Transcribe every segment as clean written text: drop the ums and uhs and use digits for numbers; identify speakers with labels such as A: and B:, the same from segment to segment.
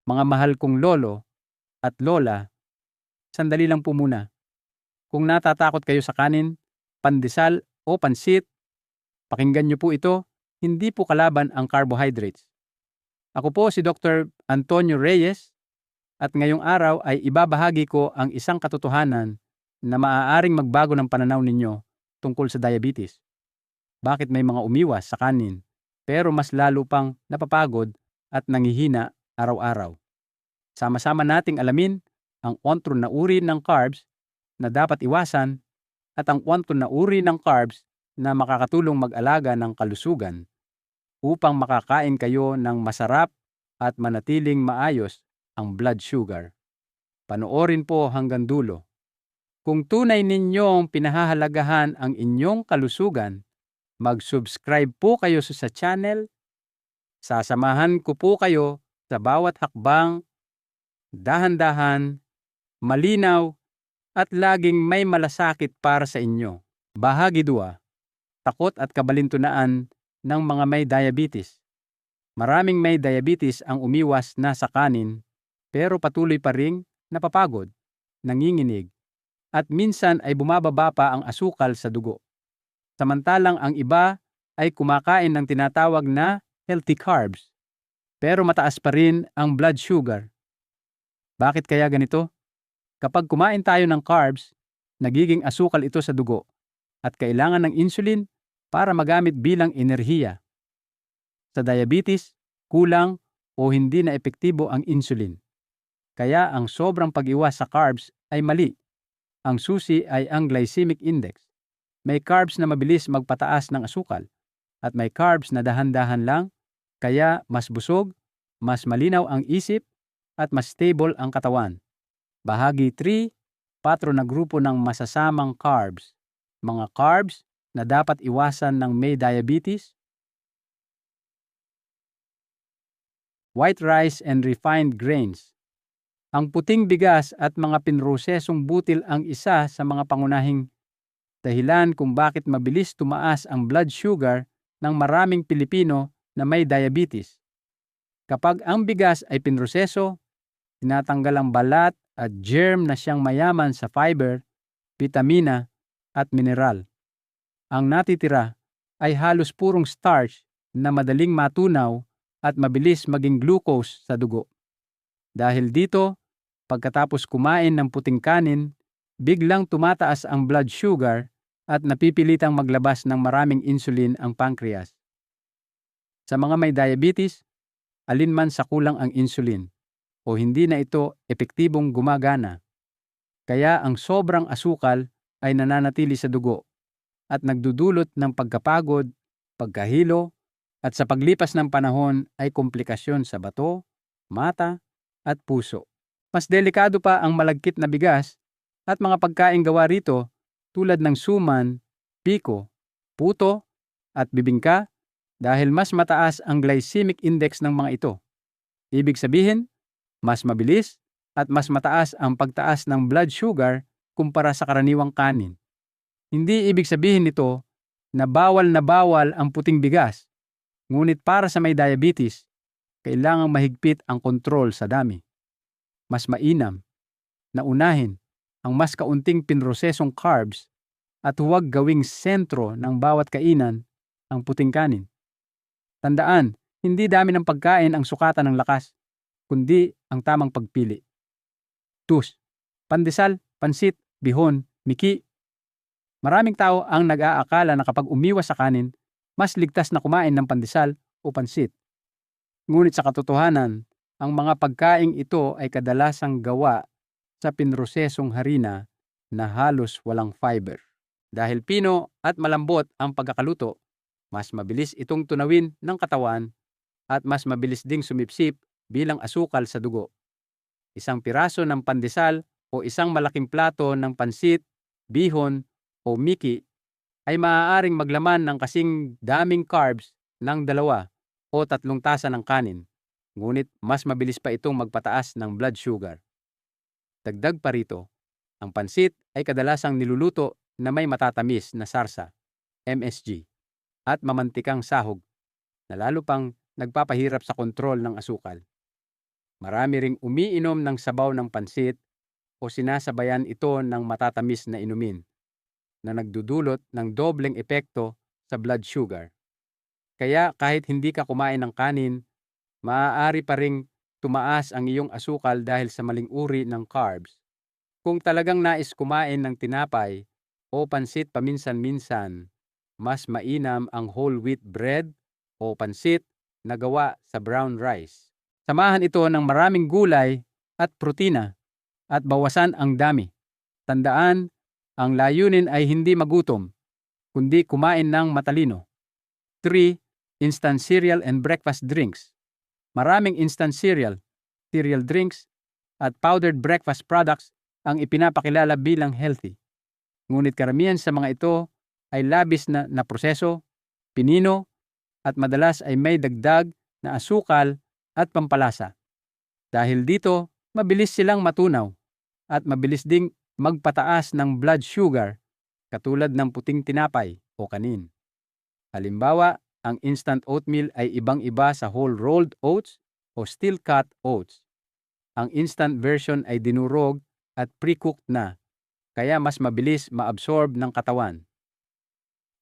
A: Mga mahal kong lolo at lola, sandali lang po muna. Kung natatakot kayo sa kanin, pandesal o pansit, pakinggan niyo po ito, hindi po kalaban ang carbohydrates. Ako po si Dr. Antonio Reyes at ngayong araw ay ibabahagi ko ang isang katotohanan na maaaring magbago ng pananaw ninyo tungkol sa diabetes. Bakit may mga umiwas sa kanin pero mas lalo pang napapagod at nanghihina araw-araw? Sama-sama nating alamin ang 4 na uri ng carbs na dapat iwasan at ang 4 na uri ng carbs na makakatulong mag-alaga ng kalusugan upang makakain kayo ng masarap at manatiling maayos ang blood sugar. Panoorin po hanggang dulo. Kung tunay ninyong pinahahalagahan ang inyong kalusugan, mag-subscribe po kayo sa channel. Sasamahan ko po kayo sa bawat hakbang, dahan-dahan, malinaw, at laging may malasakit para sa inyo. Bahagi 2. Takot at kabalintunaan ng mga may diabetes. Maraming may diabetes ang umiwas na sa kanin pero patuloy pa ring napapagod, nanginginig, at minsan ay bumababa pa ang asukal sa dugo. Samantalang ang iba ay kumakain ng tinatawag na healthy carbs, pero mataas pa rin ang blood sugar. Bakit kaya ganito? Kapag kumain tayo ng carbs, nagiging asukal ito sa dugo at kailangan ng insulin para magamit bilang enerhiya. Sa diabetes, kulang o hindi na epektibo ang insulin. Kaya ang sobrang pag-iwas sa carbs ay mali. Ang susi ay ang glycemic index. May carbs na mabilis magpataas ng asukal at may carbs na dahan-dahan lang, kaya mas busog, mas malinaw ang isip at mas stable ang katawan. Bahagi 3, 4 na grupo ng masasamang carbs. Mga carbs na dapat iwasan ng may diabetes: white rice and refined grains. Ang puting bigas at mga pinrosesong butil ang isa sa mga pangunahing dahilan kung bakit mabilis tumaas ang blood sugar ng maraming Pilipino na may diabetes. Kapag ang bigas ay pinroseso, tinatanggal ang balat at germ na siyang mayaman sa fiber, vitamina at mineral. Ang natitira ay halos purong starch na madaling matunaw at mabilis maging glucose sa dugo. Dahil dito, pagkatapos kumain ng puting kanin, biglang tumataas ang blood sugar at napipilitang maglabas ng maraming insulin ang pancreas. Sa mga may diabetes, alinman sa kulang ang insulin o hindi na ito epektibong gumagana. Kaya ang sobrang asukal ay nananatili sa dugo at nagdudulot ng pagkapagod, pagkahilo, at sa paglipas ng panahon ay komplikasyon sa bato, mata, at puso. Mas delikado pa ang malagkit na bigas at mga pagkaing gawa rito tulad ng suman, piko, puto, at bibingka dahil mas mataas ang glycemic index ng mga ito. Ibig sabihin, mas mabilis at mas mataas ang pagtaas ng blood sugar kumpara sa karaniwang kanin. Hindi ibig sabihin nito na bawal ang puting bigas, ngunit para sa may diabetes, kailangang mahigpit ang kontrol sa dami. Mas mainam na unahin ang mas kaunting pinrosesong carbs at huwag gawing sentro ng bawat kainan ang puting kanin. Tandaan, hindi dami ng pagkain ang sukatan ng lakas, kundi ang tamang pagpili. Tus, pandesal, pansit, bihon, miki. Maraming tao ang nag-aakala na kapag umiwas sa kanin, mas ligtas na kumain ng pandesal o pansit. Ngunit sa katotohanan, ang mga pagkaing ito ay kadalasang gawa sa pinrosesong harina na halos walang fiber. Dahil pino at malambot ang pagkakaluto, mas mabilis itong tunawin ng katawan at mas mabilis ding sumipsip bilang asukal sa dugo. Isang piraso ng pandesal o isang malaking plato ng pansit, bihon o miki ay maaaring maglaman ng kasing daming carbs ng 2 o 3 tasa ng kanin. Ngunit mas mabilis pa itong magpataas ng blood sugar. Dagdag pa rito, ang pansit ay kadalasang niluluto na may matatamis na sarsa, MSG, at mamantikang sahog na lalo pang nagpapahirap sa kontrol ng asukal. Marami ring umiinom ng sabaw ng pansit o sinasabayan ito ng matatamis na inumin na nagdudulot ng dobleng epekto sa blood sugar. Kaya kahit hindi ka kumain ng kanin, maaari pa ring tumaas ang iyong asukal dahil sa maling uri ng carbs. Kung talagang nais kumain ng tinapay o pansit paminsan-minsan, mas mainam ang whole wheat bread o pansit na gawa sa brown rice. Samahan ito ng maraming gulay at protina at bawasan ang dami. Tandaan, ang layunin ay hindi magutom, kundi kumain ng matalino. 3. Instant cereal and breakfast drinks. Maraming instant cereal drinks, at powdered breakfast products ang ipinapakilala bilang healthy. Ngunit karamihan sa mga ito ay labis na proseso, pinino, at madalas ay may dagdag na asukal at pampalasa. Dahil dito, mabilis silang matunaw at mabilis ding magpataas ng blood sugar katulad ng puting tinapay o kanin. Halimbawa, ang instant oatmeal ay ibang-iba sa whole rolled oats o steel cut oats. Ang instant version ay dinurog at pre-cooked na, kaya mas mabilis ma-absorb ng katawan.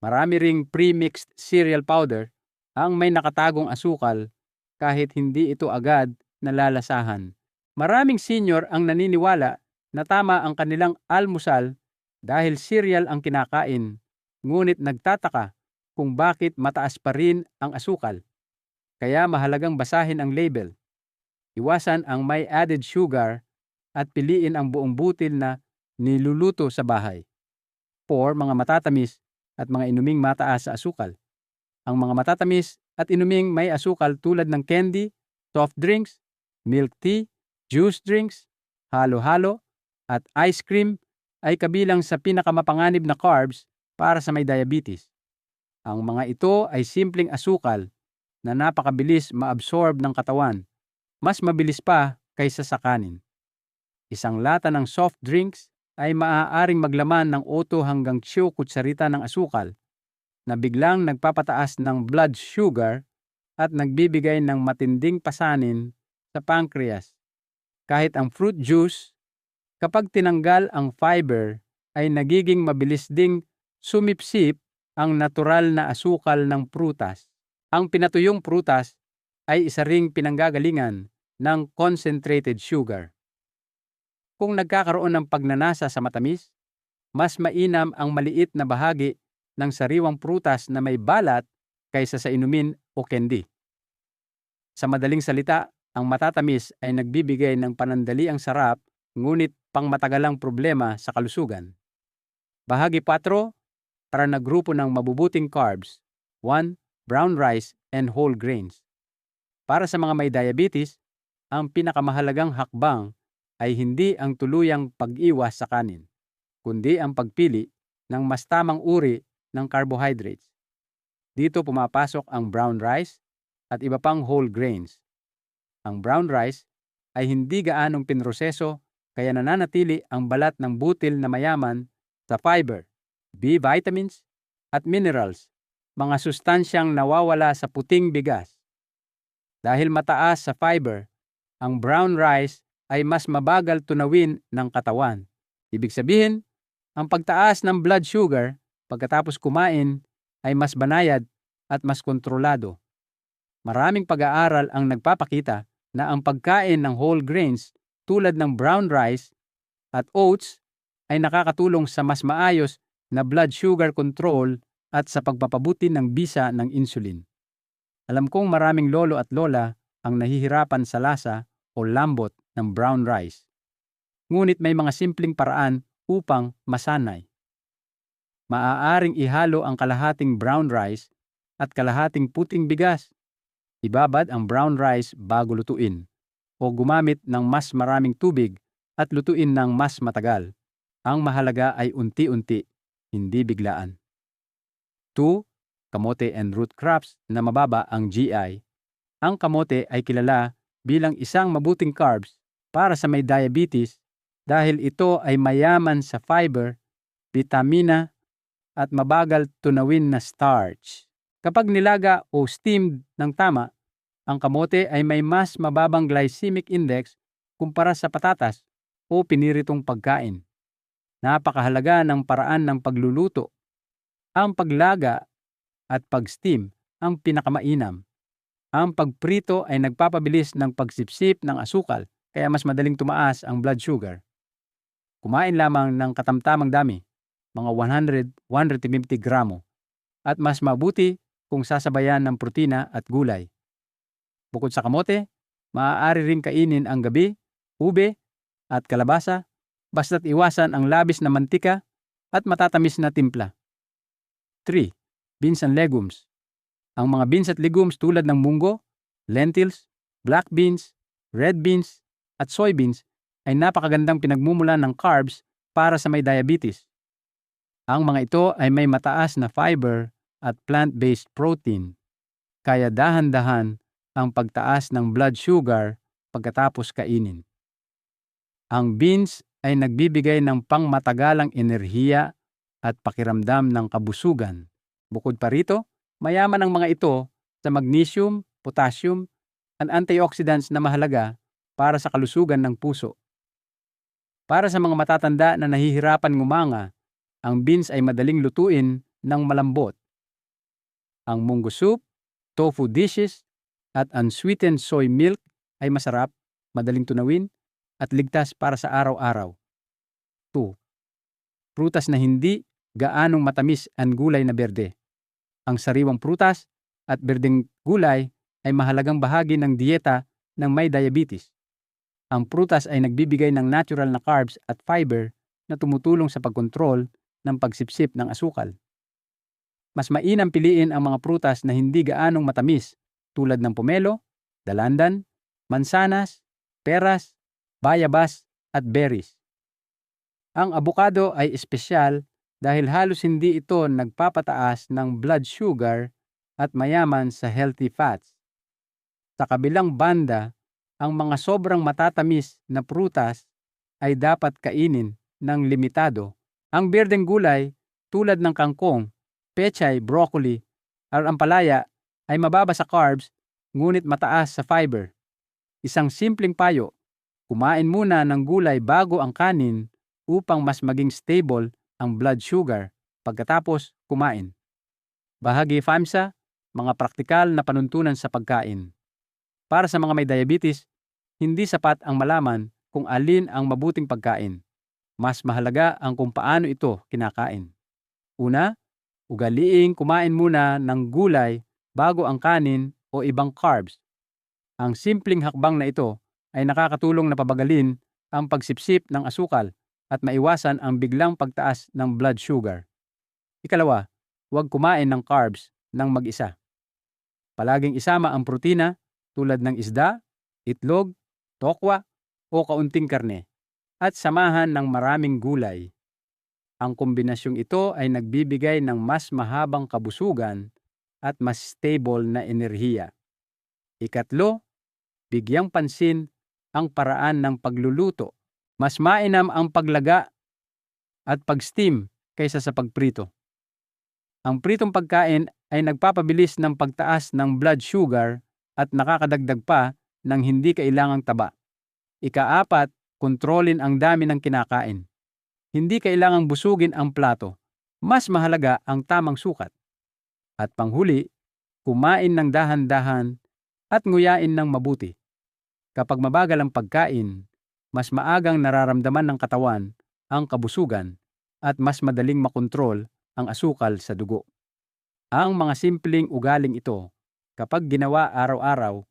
A: Marami ring pre-mixed cereal powder ang may nakatagong asukal kahit hindi ito agad nalalasahan. Maraming senior ang naniniwala na tama ang kanilang almusal dahil cereal ang kinakain, ngunit nagtataka kung bakit mataas pa rin ang asukal. Kaya mahalagang basahin ang label. Iwasan ang may added sugar at piliin ang buong butil na niluluto sa bahay. 4. Mga matatamis at mga inuming mataas sa asukal. Ang mga matatamis at inuming may asukal tulad ng candy, soft drinks, milk tea, juice drinks, halo-halo, at ice cream ay kabilang sa pinakamapanganib na carbs para sa may diabetes. Ang mga ito ay simpleng asukal na napakabilis ma-absorb ng katawan, mas mabilis pa kaysa sa kanin. Isang lata ng soft drinks ay maaaring maglaman ng 8 hanggang 10 kutsarita ng asukal na biglang nagpapataas ng blood sugar at nagbibigay ng matinding pasanin sa pancreas. Kahit ang fruit juice, kapag tinanggal ang fiber, ay nagiging mabilis ding sumipsip ang natural na asukal ng prutas. Ang pinatuyong prutas ay isa ring pinanggagalingan ng concentrated sugar. Kung nagkakaroon ng pagnanasa sa matamis, mas mainam ang maliit na bahagi ng sariwang prutas na may balat kaysa sa inumin o candy. Sa madaling salita, ang matatamis ay nagbibigay ng panandaliang sarap ngunit pangmatagalang problema sa kalusugan. Bahagi 4, para na grupo ng mabubuting carbs. 1. Brown rice and whole grains. Para sa mga may diabetes, ang pinakamahalagang hakbang ay hindi ang tuluyang pag-iwas sa kanin, kundi ang pagpili ng mas tamang uri ng carbohydrates. Dito pumapasok ang brown rice at iba pang whole grains. Ang brown rice ay hindi gaanong pinroseso kaya nananatili ang balat ng butil na mayaman sa fiber, B vitamins, at minerals, mga sustansyang nawawala sa puting bigas. Dahil mataas sa fiber, ang brown rice ay mas mabagal tunawin ng katawan. Ibig sabihin, ang pagtaas ng blood sugar pagkatapos kumain ay mas banayad at mas kontrolado. Maraming pag-aaral ang nagpapakita na ang pagkain ng whole grains tulad ng brown rice at oats ay nakakatulong sa mas maayos na blood sugar control at sa pagpapabuti ng bisa ng insulin. Alam kong maraming lolo at lola ang nahihirapan sa lasa o lambot ng brown rice. Ngunit may mga simpleng paraan upang masanay. Maaaring ihalo ang kalahating brown rice at kalahating puting bigas. Ibabad ang brown rice bago lutuin o gumamit ng mas maraming tubig at lutuin ng mas matagal. Ang mahalaga ay unti-unti, hindi biglaan. 2. Kamote and root crops na mababa ang GI. Ang kamote ay kilala bilang isang mabuting carbs para sa may diabetes dahil ito ay mayaman sa fiber, vitamina, at mabagal tunawin na starch. Kapag nilaga o steamed ng tama, Ang kamote ay may mas mababang glycemic index kumpara sa patatas o piniritong pagkain. Napakahalaga ng paraan ng pagluluto. Ang paglaga at pag-steam ang pinakamainam. Ang pagprito ay nagpapabilis ng pagsipsip ng asukal kaya mas madaling tumaas ang blood sugar. Kumain lamang ng katamtamang dami, mga 100-150 gramo, at mas mabuti kung sasabayan ng protina at gulay. Bukod sa kamote, maaari ring kainin ang gabi, ube, at kalabasa, basta't iwasan ang labis na mantika at matatamis na timpla. 3. Beans and legumes. Ang mga beans at legumes tulad ng munggo, lentils, black beans, red beans, at soybeans ay napakagandang pinagmumulan ng carbs para sa may diabetes. Ang mga ito ay may mataas na fiber at plant-based protein, kaya dahan-dahan ang pagtaas ng blood sugar pagkatapos kainin. Ang beans ay nagbibigay ng pangmatagalang enerhiya at pakiramdam ng kabusugan. Bukod pa rito, mayaman ang mga ito sa magnesium, potassium, at antioxidants na mahalaga para sa kalusugan ng puso. Para sa mga matatanda na nahihirapan ngumanga, ang beans ay madaling lutuin ng malambot. Ang munggo soup, tofu dishes, at unsweetened soy milk ay masarap, madaling tunawin, at ligtas para sa araw-araw. 2. Prutas na hindi gaanong matamis ang gulay na berde. Ang sariwang prutas at berdeng gulay ay mahalagang bahagi ng dieta ng may diabetes. Ang prutas ay nagbibigay ng natural na carbs at fiber na tumutulong sa pagkontrol ng pagsipsip ng asukal. Mas mainam piliin ang mga prutas na hindi gaanong matamis tulad ng pomelo, dalandan, mansanas, peras, bayabas, at berries. Ang abukado ay espesyal dahil halos hindi ito nagpapataas ng blood sugar at mayaman sa healthy fats. Sa kabilang banda, ang mga sobrang matatamis na prutas ay dapat kainin ng limitado. Ang berdeng gulay tulad ng kangkong, pechay, broccoli, at ampalaya ay mababa sa carbs ngunit mataas sa fiber. Isang simpleng payo, kumain muna ng gulay bago ang kanin upang mas maging stable ang blood sugar pagkatapos kumain. Bahagi 5, mga praktikal na panuntunan sa pagkain. Para sa mga may diabetes, hindi sapat ang malaman kung alin ang mabuting pagkain. Mas mahalaga ang kung paano ito kinakain. Una, ugaliing kumain muna ng gulay bago ang kanin o ibang carbs. Ang simpleng hakbang na ito ay nakakatulong na pabagalin ang pagsipsip ng asukal at maiwasan ang biglang pagtaas ng blood sugar. Ikalawa, huwag kumain ng carbs ng mag-isa. Palaging isama ang protina tulad ng isda, itlog, tokwa o kaunting karne at samahan ng maraming gulay. Ang kombinasyong ito ay nagbibigay ng mas mahabang kabusugan at mas stable na enerhiya. Ikatlo, bigyang pansin ang paraan ng pagluluto. Mas mainam ang paglaga at pag-steam kaysa sa pagprito. Ang pritong pagkain ay nagpapabilis ng pagtaas ng blood sugar at nakakadagdag pa ng hindi kailangang taba. Ika-4, kontrolin ang dami ng kinakain. Hindi kailangang busugin ang plato. Mas mahalaga ang tamang sukat. At panghuli, kumain ng dahan-dahan at nguyain ng mabuti. Kapag mabagal ang pagkain, mas maagang nararamdaman ng katawan ang kabusugan at mas madaling makontrol ang asukal sa dugo. Ang mga simpleng ugaling ito, kapag ginawa araw-araw,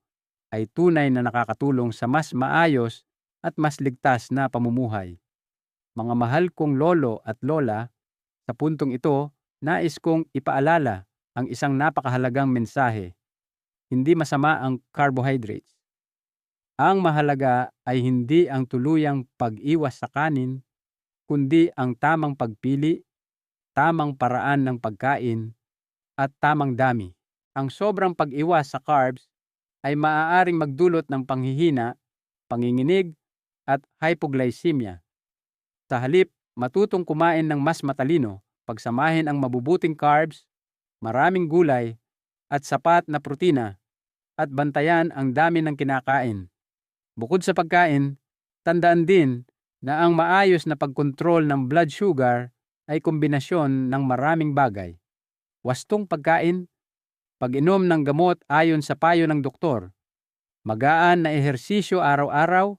A: ay tunay na nakakatulong sa mas maayos at mas ligtas na pamumuhay. Mga mahal kong lolo at lola, sa puntong ito, nais kong ipaalala ang isang napakahalagang mensahe. Hindi masama ang carbohydrates. Ang mahalaga ay hindi ang tuluyang pag-iwas sa kanin, kundi ang tamang pagpili, tamang paraan ng pagkain, at tamang dami. Ang sobrang pag-iwas sa carbs ay maaaring magdulot ng panghihina, panginginig, at hypoglycemia. Sa halip, matutong kumain ng mas matalino, pagsamahin ang mabubuting carbs, maraming gulay, at sapat na protina, at bantayan ang dami ng kinakain. Bukod sa pagkain, tandaan din na ang maayos na pagkontrol ng blood sugar ay kombinasyon ng maraming bagay. Wastong pagkain, pag-inom ng gamot ayon sa payo ng doktor, magaan na ehersisyo araw-araw,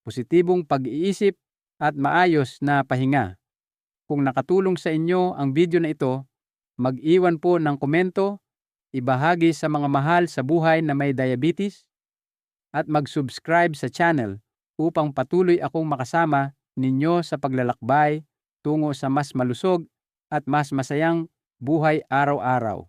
A: positibong pag-iisip at maayos na pahinga. Kung nakatulong sa inyo ang video na ito, mag-iwan po ng komento, ibahagi sa mga mahal sa buhay na may diabetes, at mag-subscribe sa channel upang patuloy akong makasama ninyo sa paglalakbay tungo sa mas malusog at mas masayang buhay araw-araw.